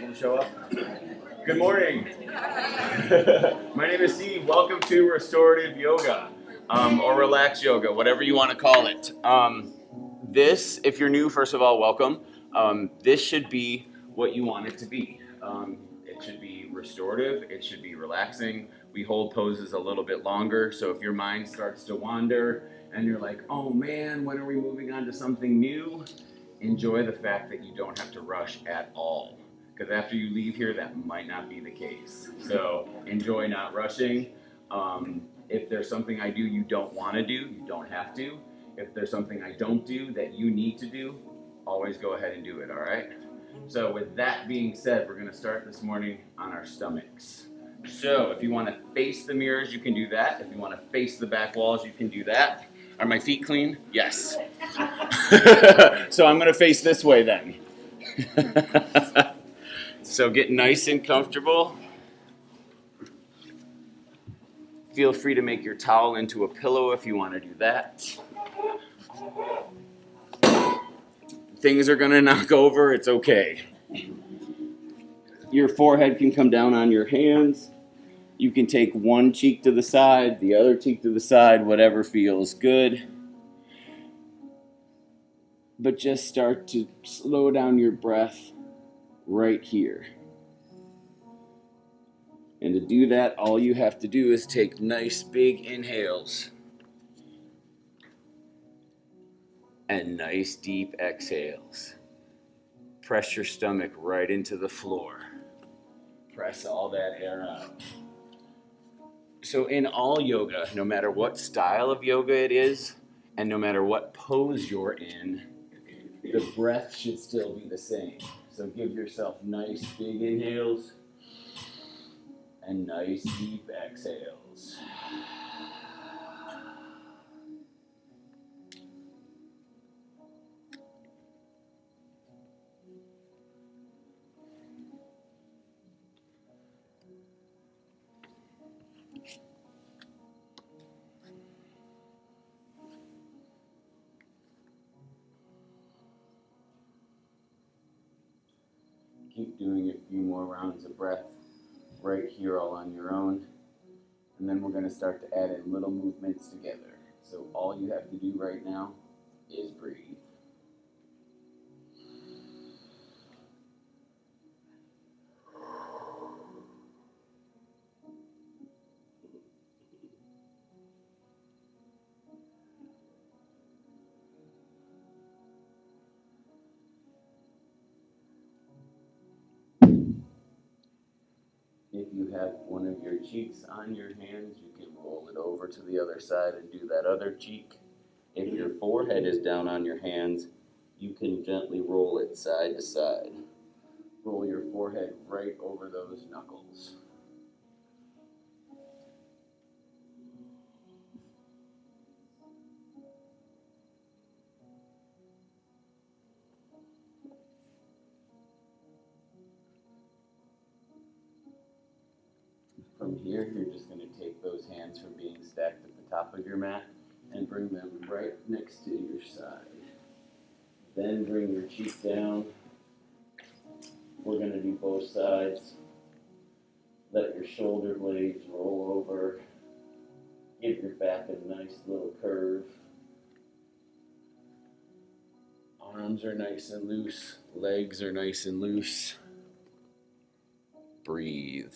people to show up. Good morning. My name is Steve. Welcome to Restorative Yoga, or Relax Yoga, whatever you want to call it. This, if you're new, first of all, welcome. This should be what you want it to be. It should be restorative. It should be relaxing. We hold poses a little bit longer, so if your mind starts to wander and you're like, oh man, when are we moving on to something new? Enjoy the fact that you don't have to rush at all. Because after you leave here, that might not be the case. So enjoy not rushing. If there's something I do you don't want to do, you don't have to. If there's something I don't do that you need to do, always go ahead and do it, all right? So with that being said, we're going to start this morning on our stomachs. So if you want to face the mirrors, you can do that. If you want to face the back walls, you can do that. Are my feet clean? Yes. So I'm going to face this way then. So get nice and comfortable. Feel free to make your towel into a pillow if you want to do that. Things are going to knock over, it's okay. Your forehead can come down on your hands. You can take one cheek to the side, the other cheek to the side, whatever feels good. But just start to slow down your breath right here. And to do that, all you have to do is take nice big inhales and nice deep exhales. Press your stomach right into the floor. Press all that air out. So in all yoga, no matter what style of yoga it is, and no matter what pose you're in, the breath should still be the same. So give yourself nice big inhales and nice deep exhales. Keep doing a few more rounds of breath right here all on your own. And then we're going to start to add in little movements together. So all you have to do right now is breathe. If you have one of your cheeks on your hands, you can roll it over to the other side and do that other cheek. If your forehead is down on your hands, you can gently roll it side to side. Roll your forehead right over those knuckles. From here, you're just going to take those hands from being stacked at the top of your mat and bring them right next to your side. Then bring your cheek down. We're going to do both sides. Let your shoulder blades roll over. Give your back a nice little curve. Arms are nice and loose. Legs are nice and loose. Breathe.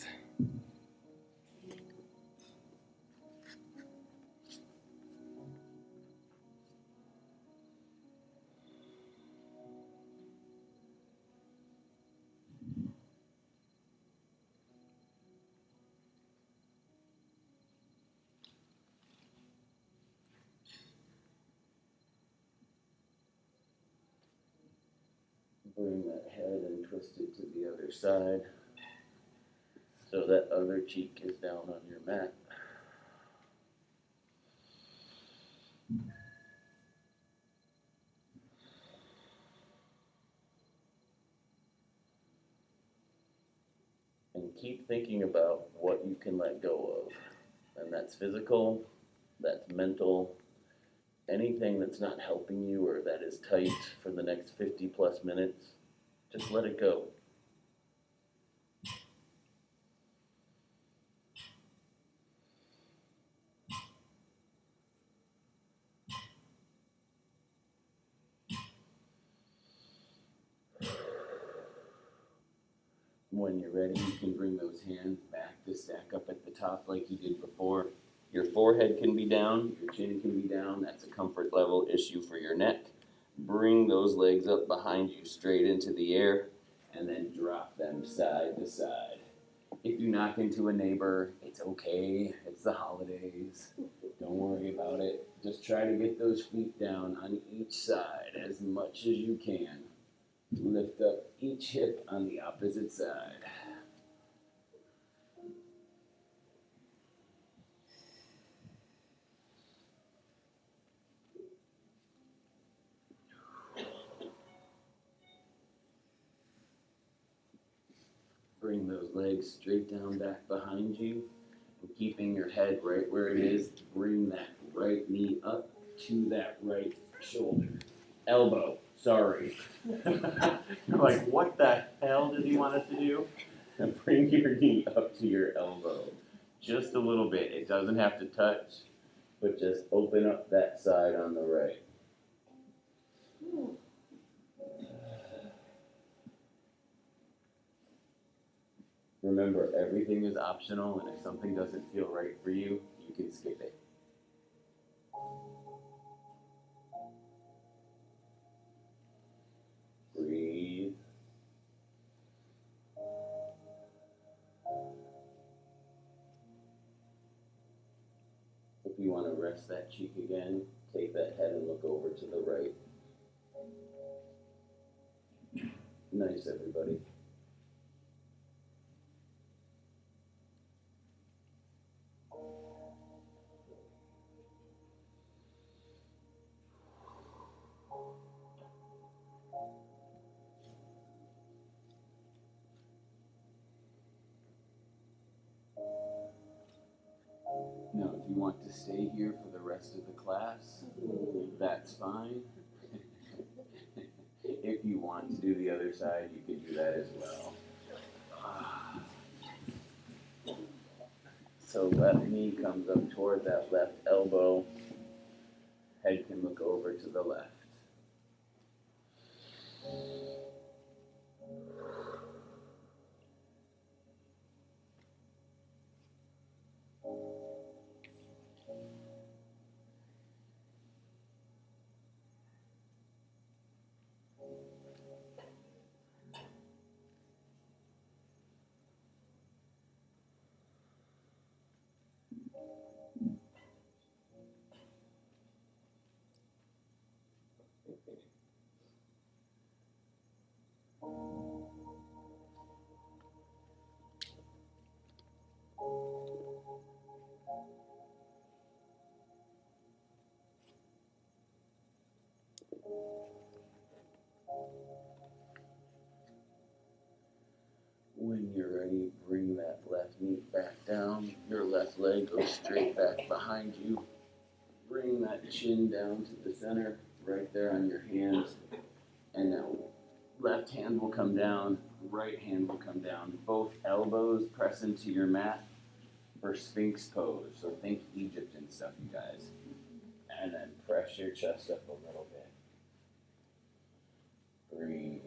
Bring that head and twist it to the other side so that other cheek is down on your mat. And keep thinking about what you can let go of. And that's physical, that's mental, anything that's not helping you or that is tight for the next 50 plus minutes, just let it go. When you're ready, you can bring those hands back to stack up at the top like you did before. Your forehead can be down, your chin can be down. That's a comfort level issue for your neck. Bring those legs up behind you straight into the air and then drop them side to side. If you knock into a neighbor, it's okay. It's the holidays. Don't worry about it. Just try to get those feet down on each side as much as you can. Lift up each hip on the opposite side. Bring those legs straight down back behind you. And keeping your head right where it is, bring that right knee up to that right shoulder. Elbow, sorry. You're like, what the hell did he want us to do? And bring your knee up to your elbow. Just a little bit. It doesn't have to touch, but just open up that side on the right. Remember, everything is optional, and if something doesn't feel right for you, you can skip it. Breathe. If you want to rest that cheek again, take that head and look over to the right. Nice, everybody. Now, if you want to stay here for the rest of the class, that's fine. If you want to do the other side, you can do that as well. So left knee comes up toward that left elbow. Head can look over to the left. When you're ready, bring that left knee back down. Your left leg goes straight back behind you. Bring that chin down to the center, right there on your hands. And now left hand will come down, right hand will come down. Both elbows press into your mat for Sphinx pose. So think Egypt and stuff, you guys. And then press your chest up a little bit. Breathe.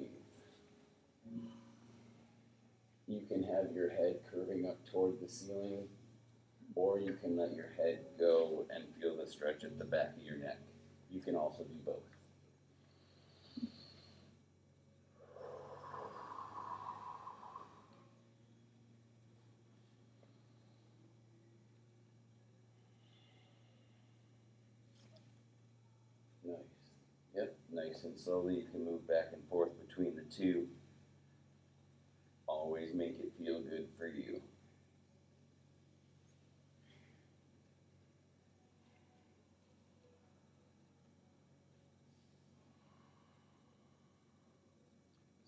You can have your head curving up toward the ceiling, or you can let your head go and feel the stretch at the back of your neck. You can also do both. Nice. Yep, nice and slowly you can move back and forth between the two. Always make it feel good for you.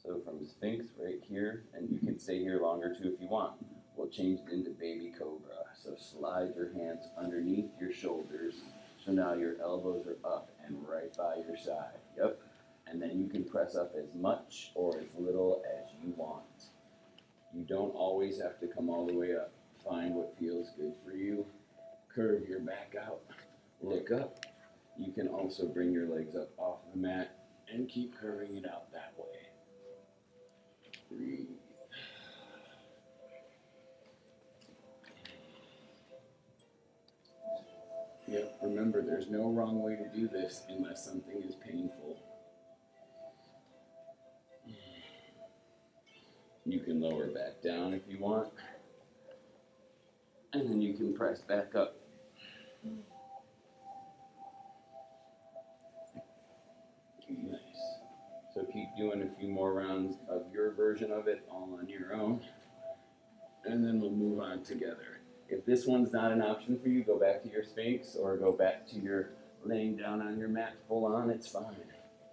So from Sphinx right here, and you can stay here longer too if you want. We'll change it into Baby Cobra. So slide your hands underneath your shoulders. So now your elbows are up and right by your side. Yep. And then you can press up as much or as little as you want. You don't always have to come all the way up. Find what feels good for you. Curve your back out. Look up. You can also bring your legs up off the mat and keep curving it out that way. Breathe. Yep, remember, there's no wrong way to do this unless something is painful. You can lower back down if you want, and then you can press back up. Nice. So keep doing a few more rounds of your version of it all on your own, and then we'll move on together. If this one's not an option for you, go back to your Sphinx or go back to your laying down on your mat full on, it's fine.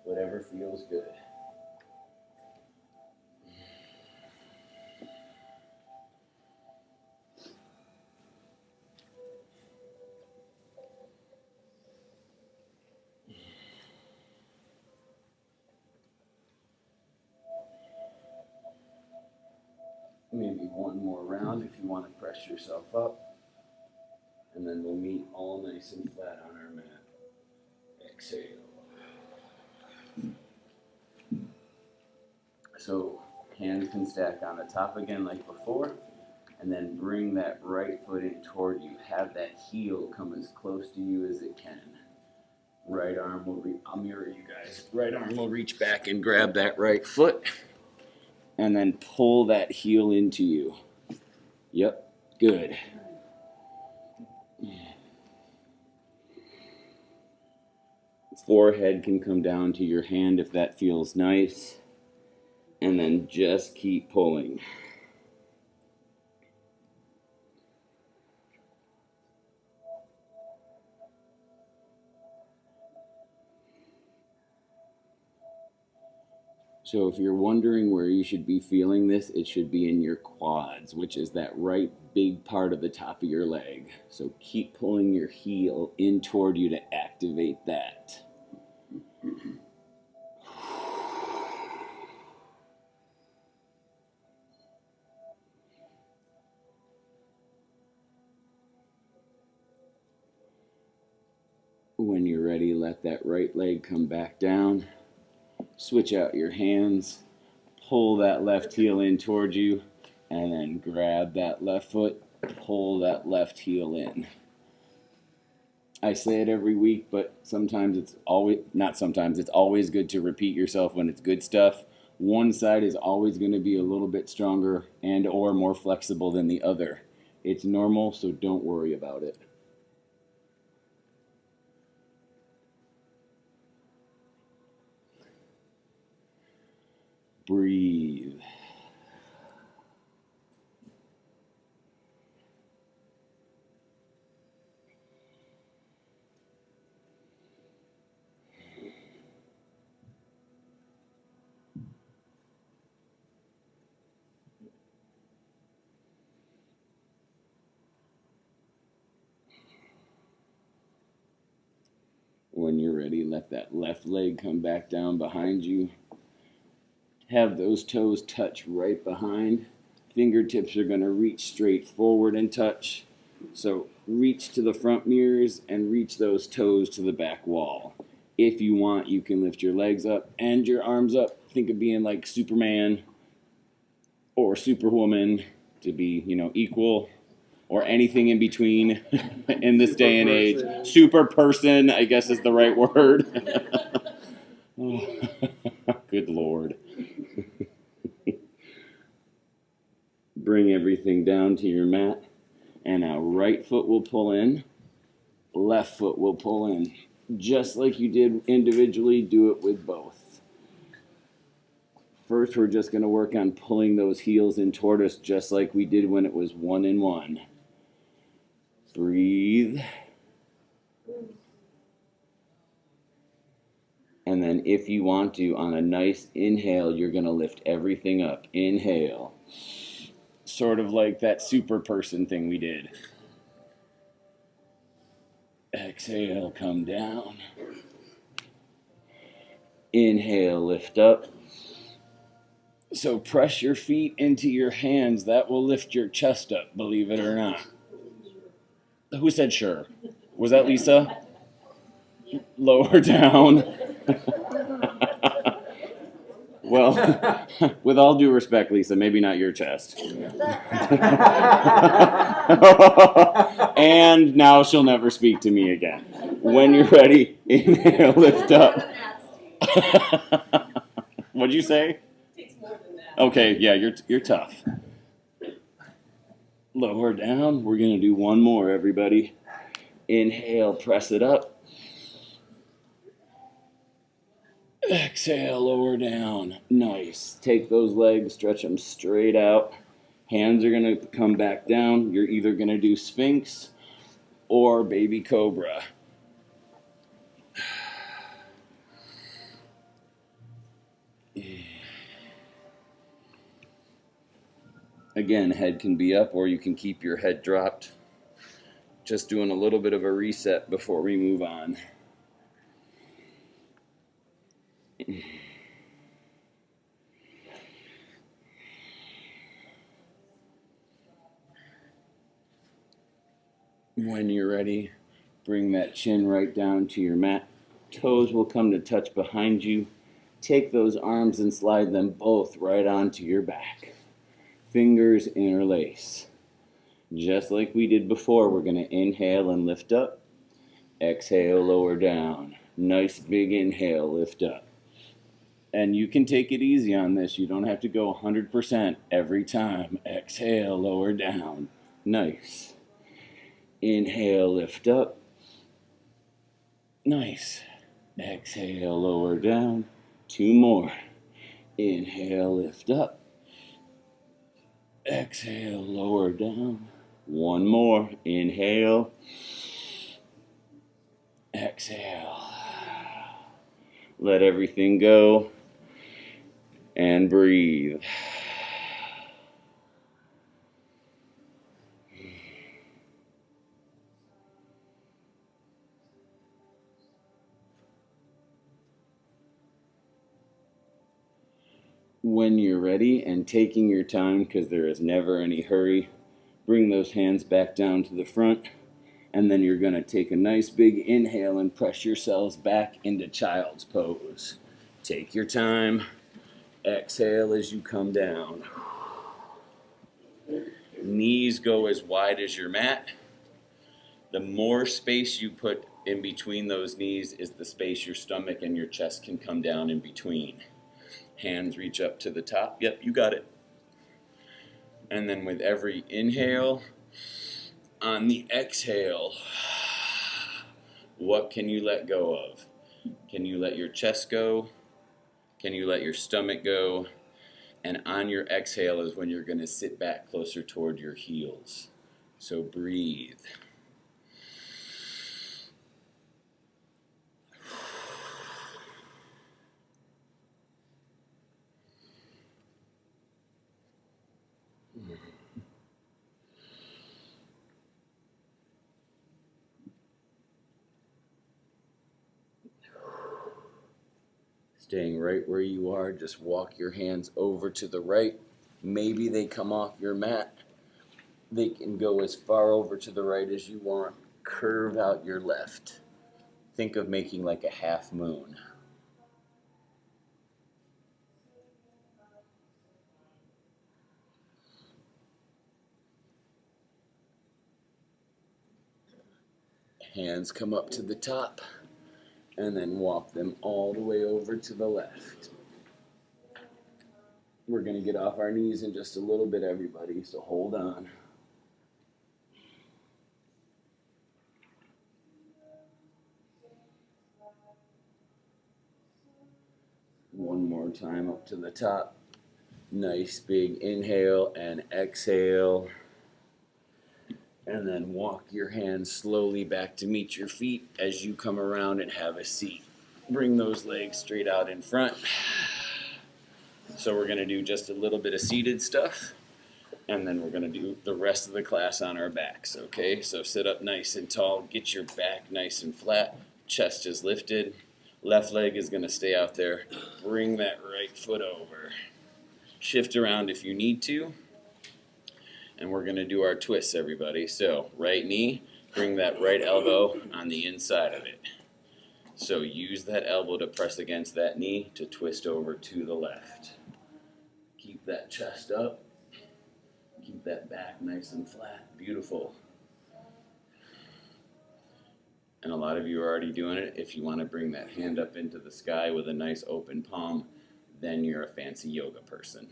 Whatever feels good. Maybe one more round if you want to press yourself up. And then we'll meet all nice and flat on our mat. Exhale. So hands can stack on the top again like before. And then bring that right foot in toward you. Have that heel come as close to you as it can. Right arm will I'll mirror you guys. Right arm will reach back and grab that right foot. And then pull that heel into you. Yep, good. Forehead can come down to your hand if that feels nice. And then just keep pulling. So if you're wondering where you should be feeling this, it should be in your quads, which is that right big part of the top of your leg. So keep pulling your heel in toward you to activate that. When you're ready, let that right leg come back down. Switch out your hands. Pull that left heel in towards you. And then grab that left foot. Pull that left heel in. I say it every week, but sometimes it's always, not sometimes, it's always good to repeat yourself when it's good stuff. One side is always going to be a little bit stronger and or more flexible than the other. It's normal, so don't worry about it. Breathe. When you're ready, let that left leg come back down behind you. Have those toes touch right behind. Fingertips are going to reach straight forward and touch. So reach to the front mirrors and reach those toes to the back wall. If you want, you can lift your legs up and your arms up. Think of being like Superman or Superwoman to be, equal. Or anything in between in this day and age. Super person, I guess is the right word. Oh, good Lord. Bring everything down to your mat. And now right foot will pull in. Left foot will pull in. Just like you did individually, do it with both. First, we're just going to work on pulling those heels in toward us just like we did when it was 1 and 1. Breathe. And then if you want to, on a nice inhale, you're going to lift everything up. Inhale. Sort of like that super person thing we did. Exhale, come down. Inhale, lift up. So press your feet into your hands. That will lift your chest up, believe it or not. Who said sure? Was that Lisa? Lower down. Well, with all due respect, Lisa, maybe not your chest. And now she'll never speak to me again. When you're ready, inhale, lift up. What'd you say? Okay, yeah, you're tough. Lower down. We're gonna do one more, everybody. Inhale, press it up. Exhale, lower down. Nice. Take those legs, stretch them straight out. Hands are gonna come back down. You're either gonna do Sphinx or Baby Cobra. Again, head can be up or you can keep your head dropped. Just doing a little bit of a reset before we move on. When you're ready, bring that chin right down to your mat. Toes will come to touch behind you. Take those arms and slide them both right onto your back. Fingers interlace. Just like we did before, we're going to inhale and lift up. Exhale, lower down. Nice big inhale, lift up. And you can take it easy on this. You don't have to go 100% every time. Exhale, lower down. Nice. Inhale, lift up. Nice. Exhale, lower down. Two more. Inhale, lift up. Exhale, lower down. One more. Inhale. Exhale. Let everything go. And breathe. When you're ready and taking your time, because there is never any hurry, bring those hands back down to the front, and then you're going to take a nice big inhale and press yourselves back into child's pose. Take your time. Exhale as you come down. Knees go as wide as your mat. The more space you put in between those knees is the space your stomach and your chest can come down in between. Hands reach up to the top. Yep, you got it. And then with every inhale, on the exhale, what can you let go of? Can you let your chest go? Can you let your stomach go? And on your exhale is when you're going to sit back closer toward your heels. So breathe. Staying right where you are, just walk your hands over to the right. Maybe they come off your mat. They can go as far over to the right as you want. Curve out your left. Think of making like a half moon. Hands come up to the top. And then walk them all the way over to the left. We're going to get off our knees in just a little bit, everybody, so hold on. One more time up to the top. Nice big inhale and exhale. And then walk your hands slowly back to meet your feet as you come around and have a seat. Bring those legs straight out in front. So we're going to do just a little bit of seated stuff. And then we're going to do the rest of the class on our backs, okay? So sit up nice and tall. Get your back nice and flat. Chest is lifted. Left leg is going to stay out there. Bring that right foot over. Shift around if you need to. And we're going to do our twists, everybody. So right knee, bring that right elbow on the inside of it. So use that elbow to press against that knee to twist over to the left. Keep that chest up. Keep that back nice and flat. Beautiful. And a lot of you are already doing it. If you want to bring that hand up into the sky with a nice open palm, then you're a fancy yoga person.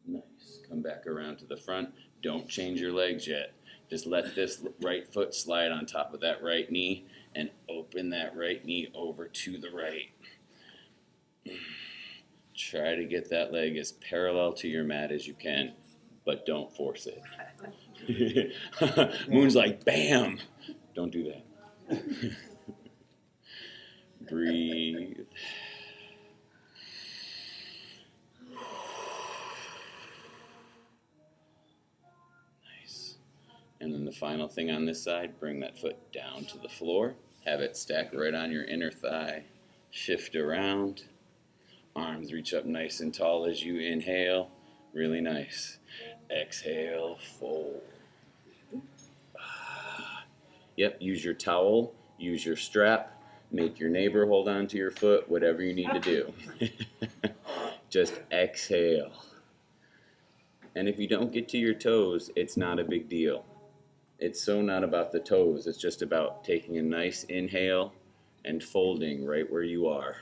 Nice. Come back around to the front. Don't change your legs yet. Just let this right foot slide on top of that right knee and open that right knee over to the right. Try to get that leg as parallel to your mat as you can, but don't force it. Moon's like, bam! Don't do that. Breathe. Nice. And then the final thing on this side, bring that foot down to the floor. Have it stack right on your inner thigh. Shift around. Arms reach up nice and tall as you inhale. Really nice. Exhale, fold. Yep, use your towel, use your strap, make your neighbor hold on to your foot, whatever you need to do. Just exhale. And if you don't get to your toes, it's not a big deal. It's so not about the toes. It's just about taking a nice inhale and folding right where you are.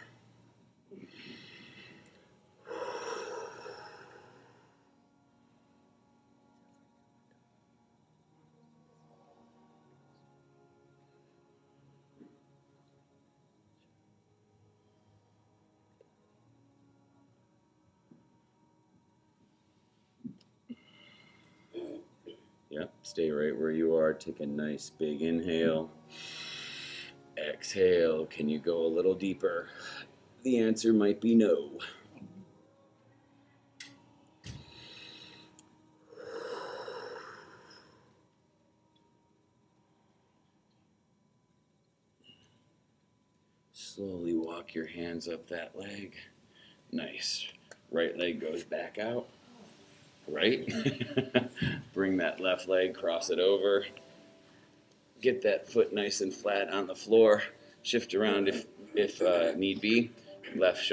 Yep, stay right where you are. Take a nice big inhale. Exhale. Can you go a little deeper? The answer might be no. Slowly walk your hands up that leg. Nice. Right leg goes back out. Right. Bring that left leg, cross it over. Get that foot nice and flat on the floor. Shift around if need be. Left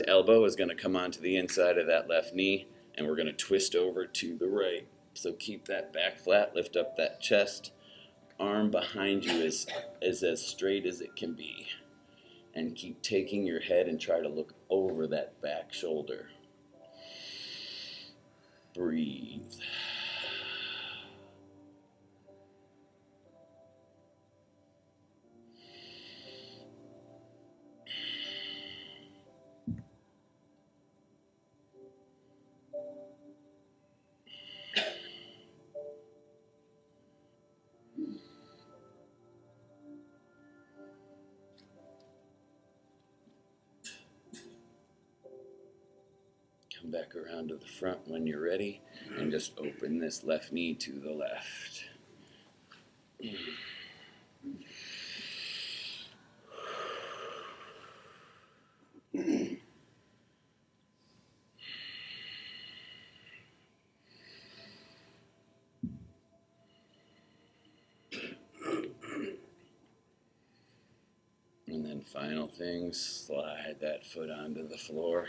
elbow is going to come onto the inside of that left knee, and we're going to twist over to the right. So keep that back flat, lift up that chest. Arm behind you is as straight as it can be. And keep taking your head and try to look over that back shoulder. Breathe. Come back around to the front when you're ready, and just open this left knee to the left. And then final thing, slide that foot onto the floor.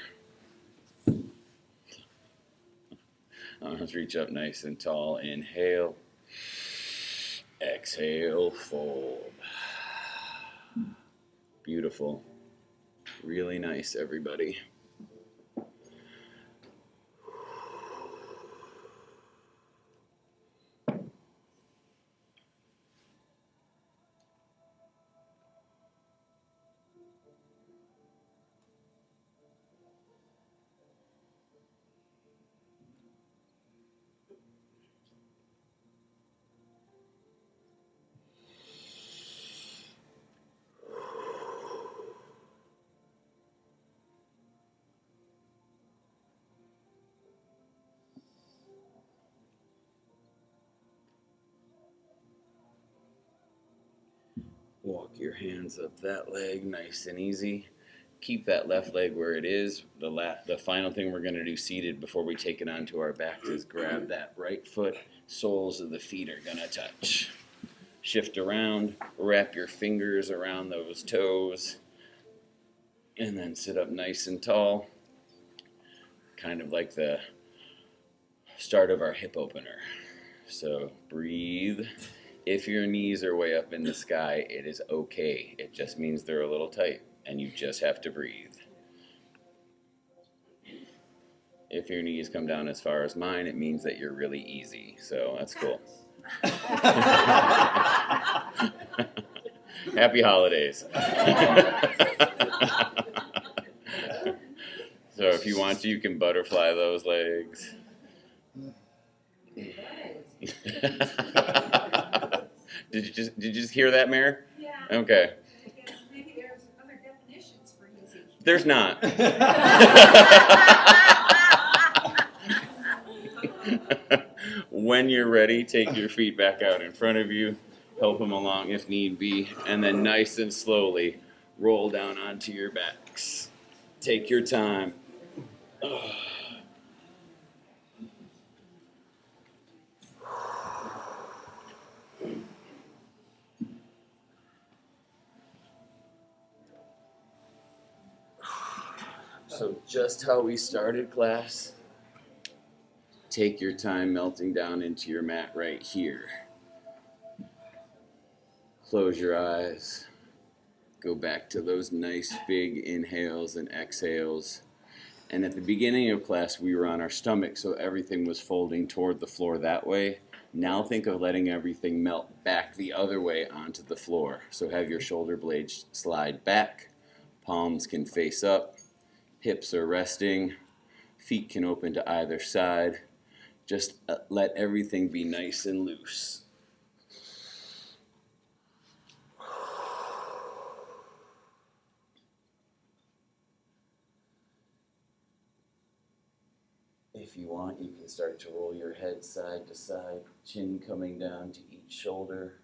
Arms reach up nice and tall. Inhale. Exhale, fold. Beautiful. Really nice, everybody. Walk your hands up that leg, nice and easy. Keep that left leg where it is. The final thing we're going to do seated before we take it onto our backs is grab that right foot. Soles of the feet are going to touch. Shift around, wrap your fingers around those toes, and then sit up nice and tall, kind of like the start of our hip opener. So breathe. If your knees are way up in the sky, it is okay. It just means they're a little tight, and you just have to breathe. If your knees come down as far as mine, it means that you're really easy. So that's cool. Happy holidays. So if you want to, you can butterfly those legs. Did you just hear that, Mayor? Yeah. Okay. I guess maybe there's other definitions for easy. There's not. When you're ready, take your feet back out in front of you. Help them along if need be. And then nice and slowly roll down onto your backs. Take your time. So just how we started class, take your time melting down into your mat right here. Close your eyes. Go back to those nice big inhales and exhales. And at the beginning of class, we were on our stomach, so everything was folding toward the floor that way. Now think of letting everything melt back the other way onto the floor. So have your shoulder blades slide back, palms can face up. Hips are resting, feet can open to either side. Just let everything be nice and loose. If you want, you can start to roll your head side to side, chin coming down to each shoulder.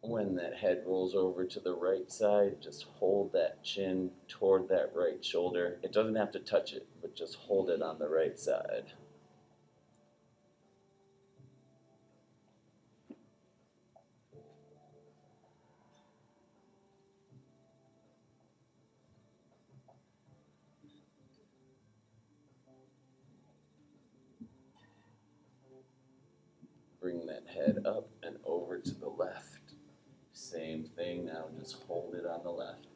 When that head rolls over to the right side, just hold that chin toward that right shoulder. It doesn't have to touch it, but just hold it on the right side. Bring that head up and over to the left. Same thing now, just hold it on the left.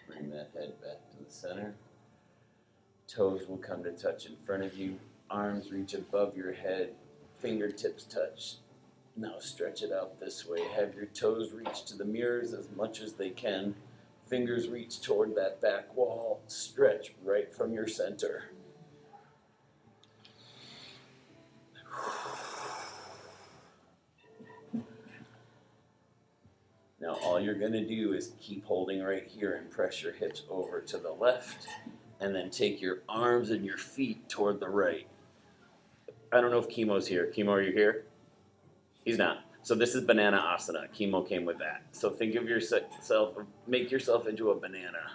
Bring that head back to the center. Toes will come to touch in front of you. Arms reach above your head. Fingertips touch. Now stretch it out this way. Have your toes reach to the mirrors as much as they can. Fingers reach toward that back wall. Stretch right from your center. Now all you're going to do is keep holding right here and press your hips over to the left. And then take your arms and your feet toward the right. I don't know if Chemo's here. Chemo, are you here? He's not. So this is banana asana. Chemo came with that. So think of yourself, make yourself into a banana.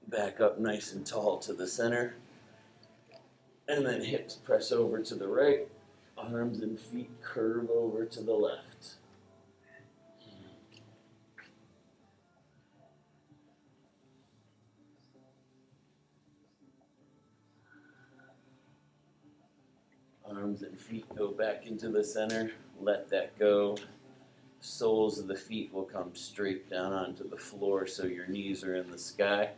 Back up nice and tall to the center. And then hips press over to the right. Arms and feet curve over to the left. Arms and feet go back into the center. Let that go. Soles of the feet will come straight down onto the floor so your knees are in the sky.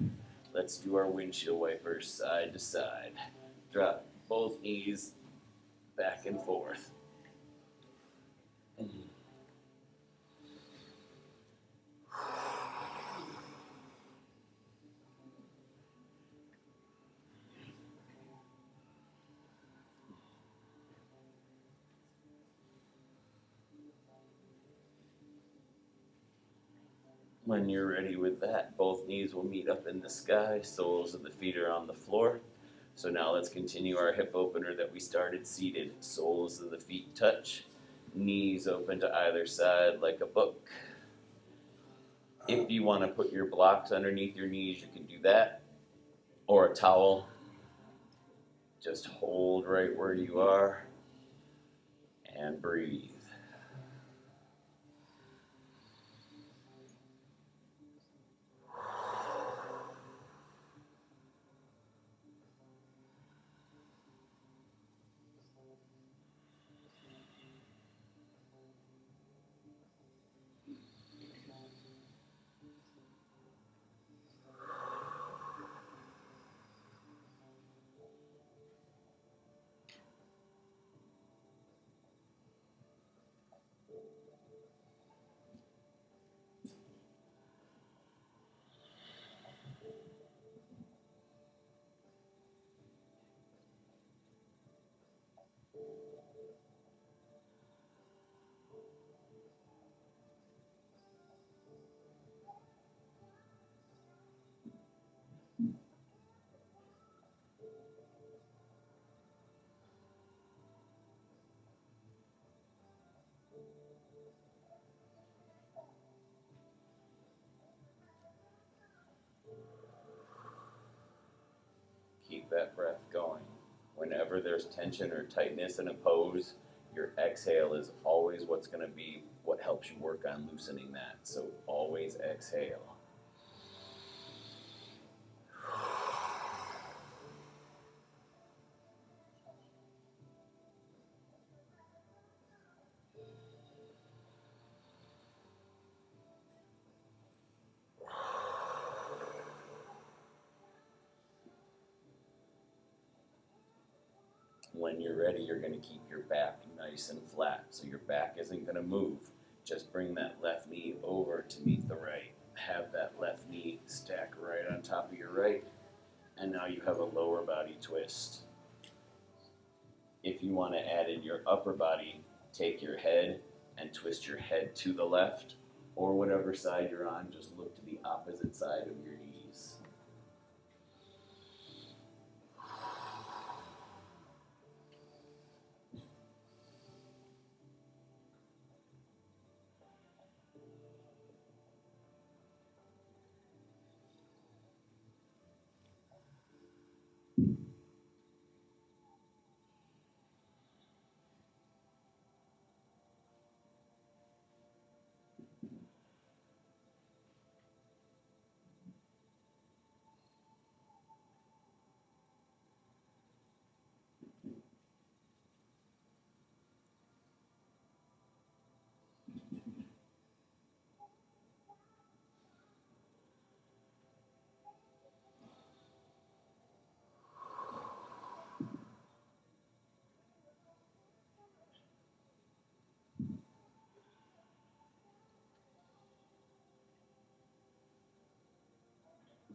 Let's do our windshield wipers side to side. Drop both knees back and forth. When you're ready with that, both knees will meet up in the sky, soles of the feet are on the floor. So now let's continue our hip opener that we started seated. Soles of the feet touch, knees open to either side like a book. If you want to put your blocks underneath your knees, you can do that, or a towel. Just hold right where you are and breathe. Keep that breath going. Whenever there's tension or tightness in a pose, your exhale is always what's going to be what helps you work on loosening that. So always exhale. When you're ready, you're going to keep your back nice and flat. So your back isn't going to move. Just bring that left knee over to meet the right. Have that left knee stack right on top of your right. And now you have a lower body twist. If you want to add in your upper body, take your head and twist your head to the left, or whatever side you're on, just look to the opposite side of your knees.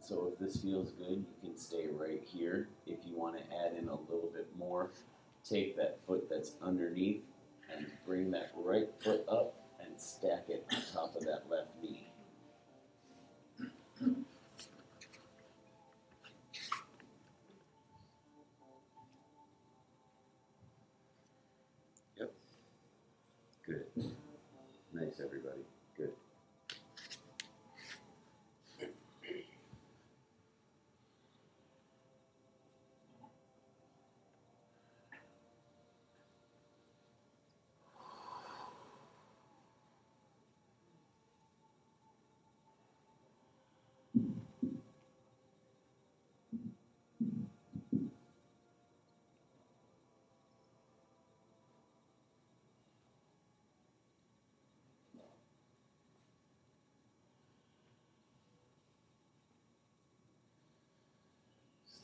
So if this feels good, you can stay right here. If you want to add in a little bit more, take that foot that's underneath and bring that right foot up and stack it on top of that left knee. Yep. Good. Nice, everybody. Good.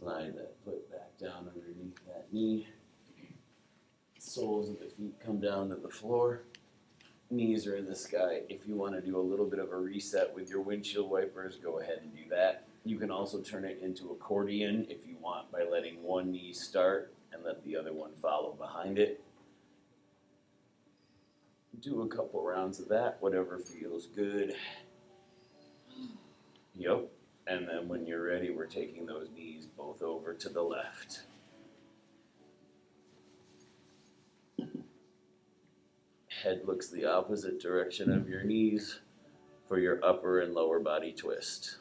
Slide that foot back down underneath that knee. Soles of the feet come down to the floor. Knees are in the sky. If you want to do a little bit of a reset with your windshield wipers, go ahead and do that. You can also turn it into accordion if you want by letting one knee start and let the other one follow behind it. Do a couple rounds of that, whatever feels good. Yep. And then when you're ready, we're taking those knees both over to the left. Head looks the opposite direction of your knees for your upper and lower body twist.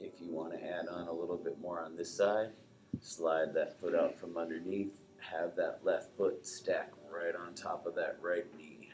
If you want to add on a little bit more on this side, slide that foot out from underneath. Have that left foot stack right on top of that right knee.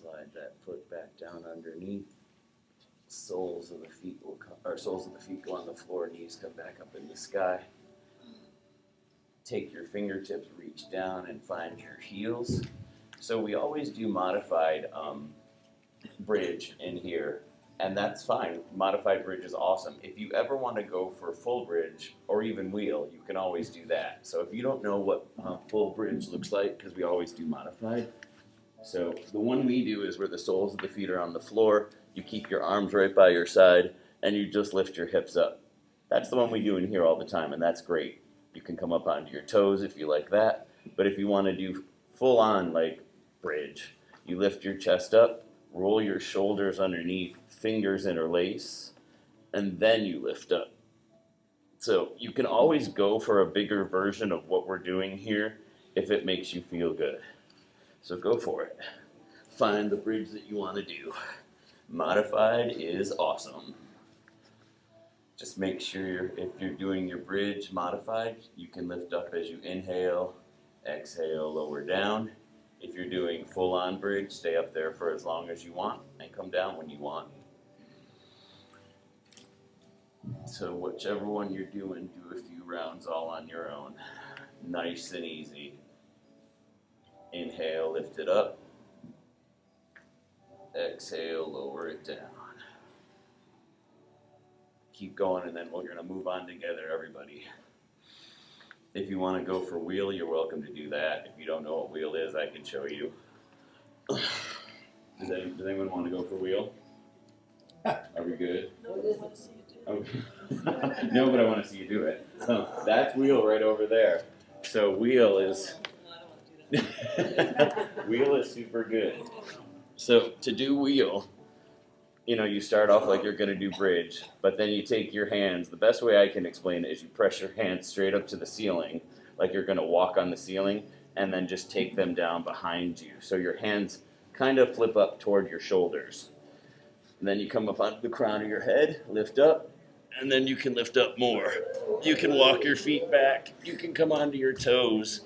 Slide that foot back down underneath. Soles of the feet go on the floor, knees come back up in the sky. Take your fingertips, reach down and find your heels. So we always do modified bridge in here, and that's fine. Modified bridge is awesome. If you ever want to go for full bridge or even wheel, you can always do that. So if you don't know what full bridge looks like, because we always do modified. So the one we do is where the soles of the feet are on the floor, you keep your arms right by your side, and you just lift your hips up. That's the one we do in here all the time, and that's great. You can come up onto your toes if you like that, but if you want to do full on like bridge, you lift your chest up, roll your shoulders underneath, fingers interlace, and then you lift up. So you can always go for a bigger version of what we're doing here if it makes you feel good. So go for it. Find the bridge that you want to do. Modified is awesome. Just make sure if you're doing your bridge modified, you can lift up as you inhale, exhale, lower down. If you're doing full-on bridge, stay up there for as long as you want and come down when you want. So whichever one you're doing, do a few rounds all on your own. Nice and easy. Inhale, lift it up. Exhale, lower it down. Keep going, and then we're going to move on together, everybody. If you want to go for wheel, you're welcome to do that. If you don't know what wheel is, I can show you. Does anyone want to go for wheel? Are we good? Okay. No, but I want to see you do it. So that's wheel right over there. So wheel is wheel is super good. So to do wheel, you start off like you're going to do bridge, but then you take your hands. The best way I can explain it is you press your hands straight up to the ceiling, like you're going to walk on the ceiling, and then just take them down behind you. So your hands kind of flip up toward your shoulders. And then you come up onto the crown of your head, lift up, and then you can lift up more. You can walk your feet back. You can come onto your toes.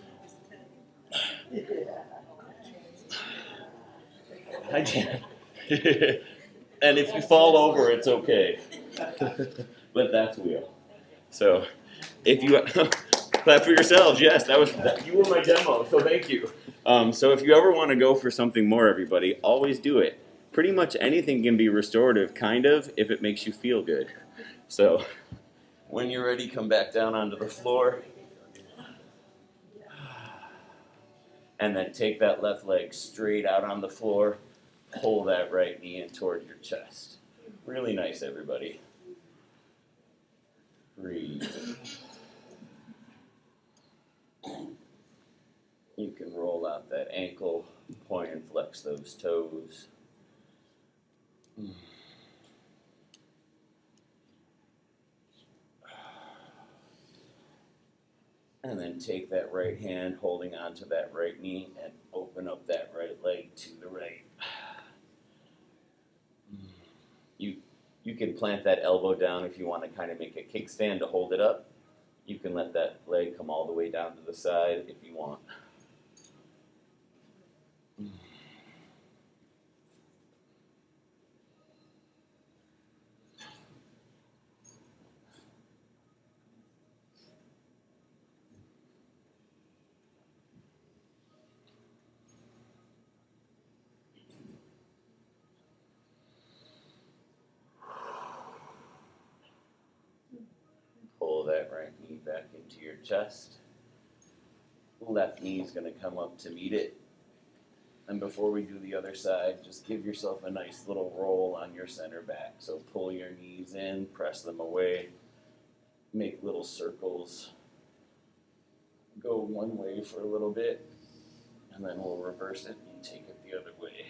Hi, Jan. And if you fall over, it's okay. But that's wheel. So if you clap for yourselves, yes, you were my demo, so thank you. So if you ever want to go for something more, everybody, always do it. Pretty much anything can be restorative, kind of, if it makes you feel good. So when you're ready, come back down onto the floor. And then take that left leg straight out on the floor. Pull that right knee in toward your chest. Really nice, everybody. Breathe. You can roll out that ankle, point and flex those toes. And then take that right hand, holding onto that right knee, and open up that right leg to the right. You can plant that elbow down if you want to kind of make a kickstand to hold it up. You can let that leg come all the way down to the side if you want. Pull that right knee back into your chest. Left knee is going to come up to meet it. And before we do the other side, just give yourself a nice little roll on your center back. So pull your knees in, press them away, make little circles. Go one way for a little bit, and then we'll reverse it and take it the other way.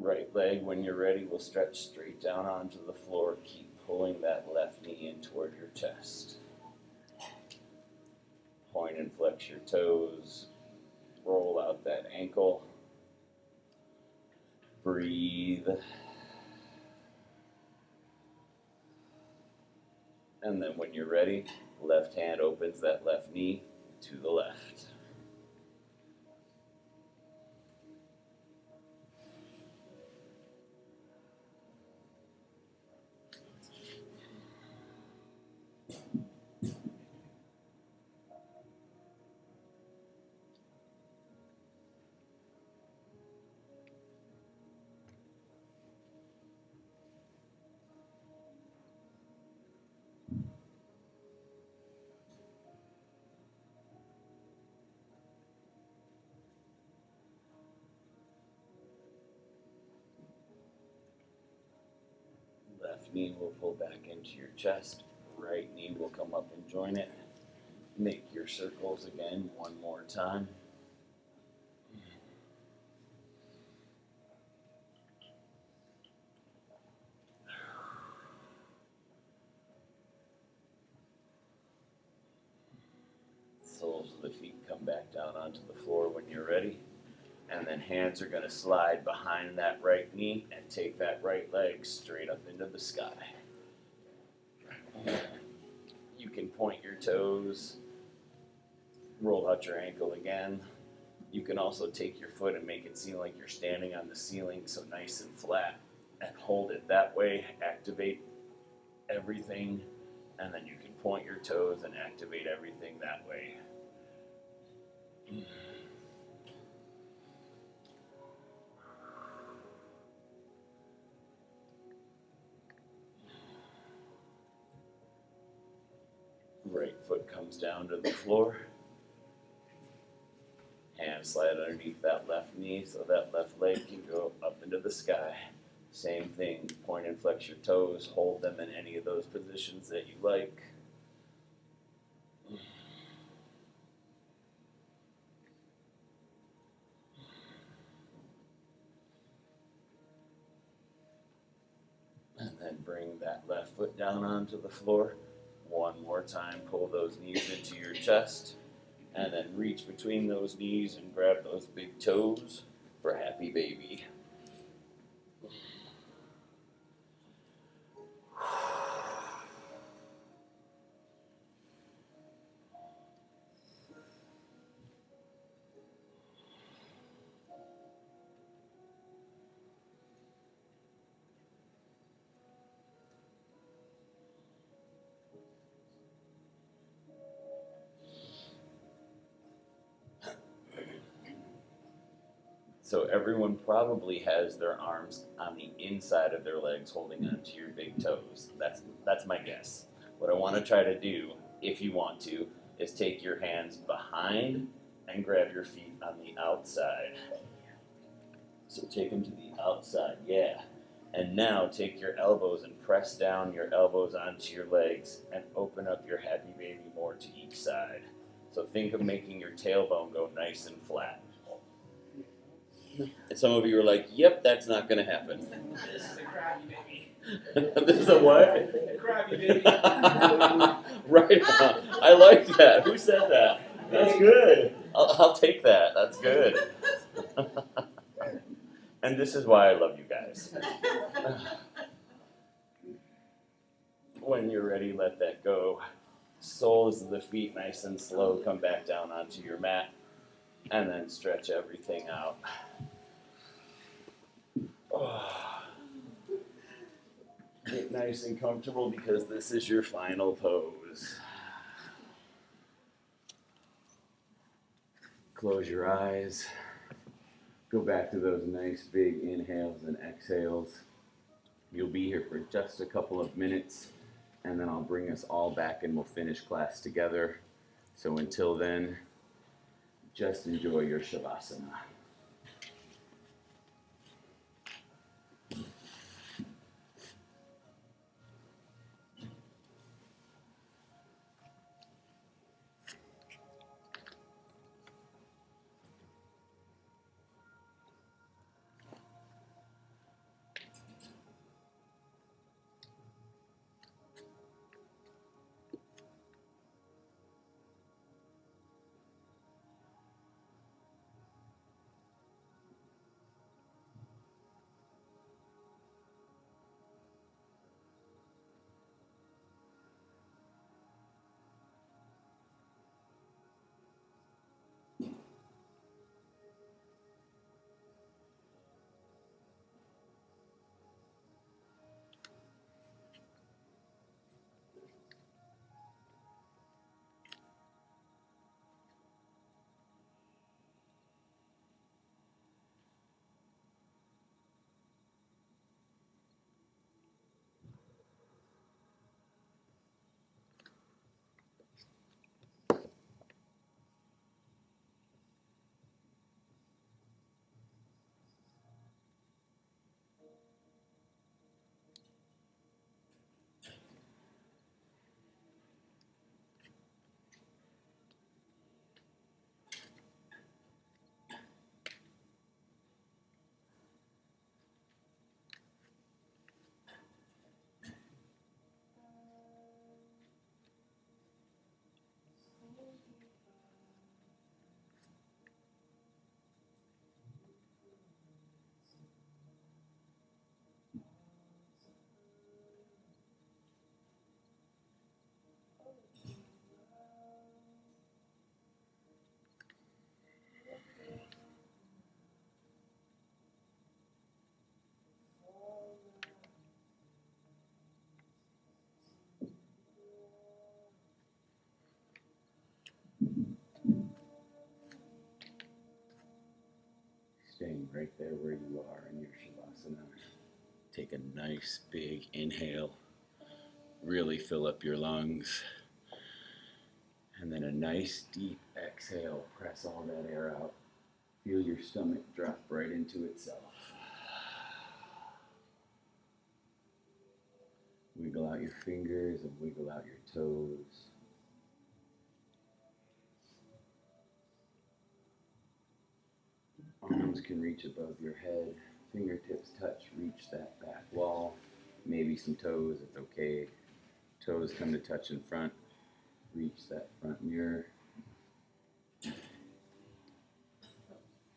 Right leg, when you're ready, will stretch straight down onto the floor. Keep pulling that left knee in toward your chest. Point and flex your toes. Roll out that ankle. Breathe. And then when you're ready, left hand opens that left knee to the left. Left knee will pull back into your chest. Right knee will come up and join it. Make your circles again one more time. Soles of the feet come back down onto the floor when you're ready. And then hands are going to slide behind that right knee and take that right leg straight up into the sky. You can point your toes, roll out your ankle again. You can also take your foot and make it seem like you're standing on the ceiling, so nice and flat, and hold it that way. Activate everything, and then you can point your toes and activate everything that way. Right foot comes down to the floor. Hand slide underneath that left knee so that left leg can go up into the sky. Same thing, point and flex your toes, hold them in any of those positions that you like. And then bring that left foot down onto the floor. One more time, pull those knees into your chest, and then reach between those knees and grab those big toes for happy baby. So everyone probably has their arms on the inside of their legs holding onto your big toes. That's my guess. What I want to try to do, if you want to, is take your hands behind and grab your feet on the outside. So take them to the outside, yeah. And now take your elbows and press down your elbows onto your legs and open up your happy baby more to each side. So think of making your tailbone go nice and flat. And some of you are like, yep, that's not going to happen. This is a crabby baby. This is a what? A crabby baby. Right on. I like that. Who said that? That's good. I'll take that. That's good. And this is why I love you guys. When you're ready, let that go. Soles of the feet nice and slow. Come back down onto your mat. And then stretch everything out. Get nice and comfortable because this is your final pose. Close your eyes. Go back to those nice big inhales and exhales. You'll be here for just a couple of minutes, and then I'll bring us all back and we'll finish class together. So until then, just enjoy your Shavasana. Staying right there where you are in your Shavasana. Take a nice big inhale. Really fill up your lungs. And then a nice deep exhale. Press all that air out. Feel your stomach drop right into itself. Wiggle out your fingers and wiggle out your toes. Arms can reach above your head. Fingertips touch, reach that back wall. maybe some toes, it's okay. Toes come to touch in front. Reach that front mirror.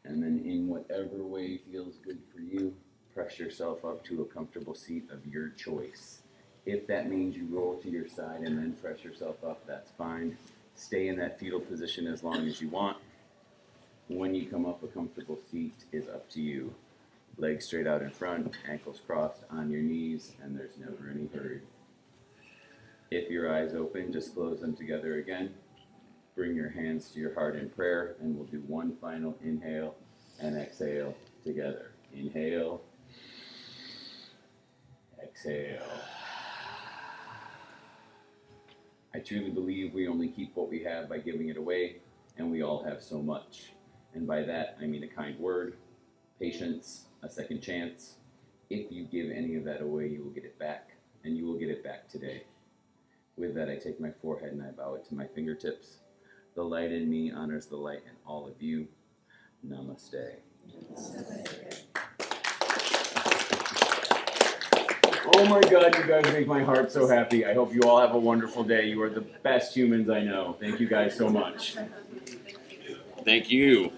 And then in whatever way feels good for you, press yourself up to a comfortable seat of your choice. If that means you roll to your side and then press yourself up, that's fine. Stay in that fetal position as long as you want. When you come up, a comfortable seat is up to you. Legs straight out in front, ankles crossed on your knees, and there's never any hurry. If your eyes open, just close them together again. Bring your hands to your heart in prayer, and we'll do one final inhale and exhale together. Inhale, exhale. I truly believe we only keep what we have by giving it away, and we all have so much. And by that, I mean a kind word, patience, a second chance. If you give any of that away, you will get it back, and you will get it back today. With that, I take my forehead and I bow it to my fingertips. The light in me honors the light in all of you. Namaste. Oh my God, you guys make my heart so happy. I hope you all have a wonderful day. You are the best humans I know. Thank you guys so much. Thank you.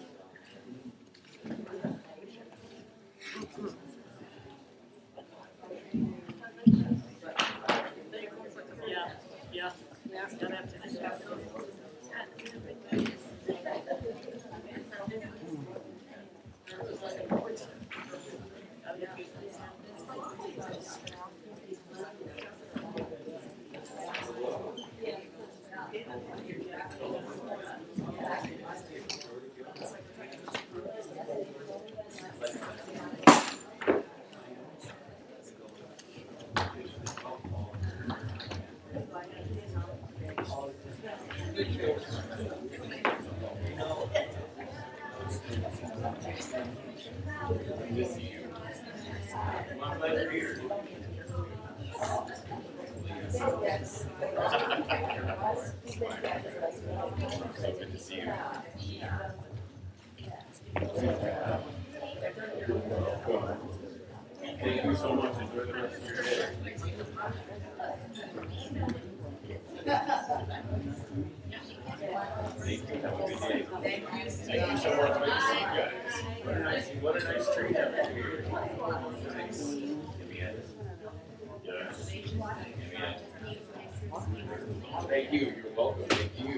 Thank you so much. Enjoy the rest of your day. Thank you. Have a good day. Thank you so much. Good to see you guys. What a nice treat having you here. Nice. Give me it. Yes. Give me it. Thank you. You're welcome. Thank you.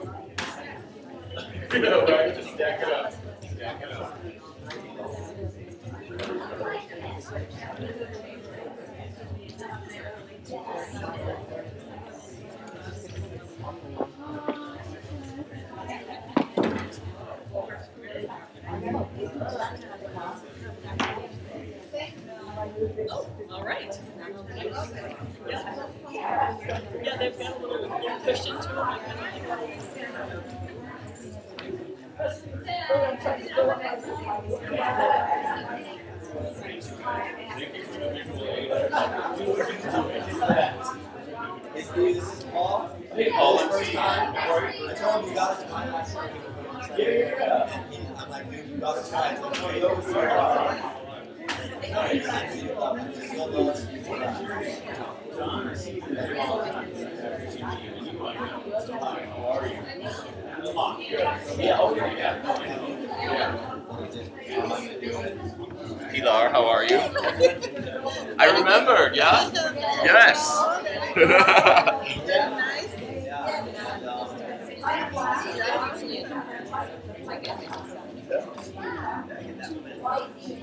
You know, right? Just stack it up. Stack it up. All right. Yeah, they've got a little cushion to them. Is this off? Hey, Paul, let's see. I told him you gotta try it. I'm like, dude, you gotta try it. Pilar, how are you? I remember, yeah? Yes.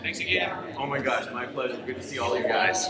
Thanks again. Oh my gosh, my pleasure. Good to see all you guys.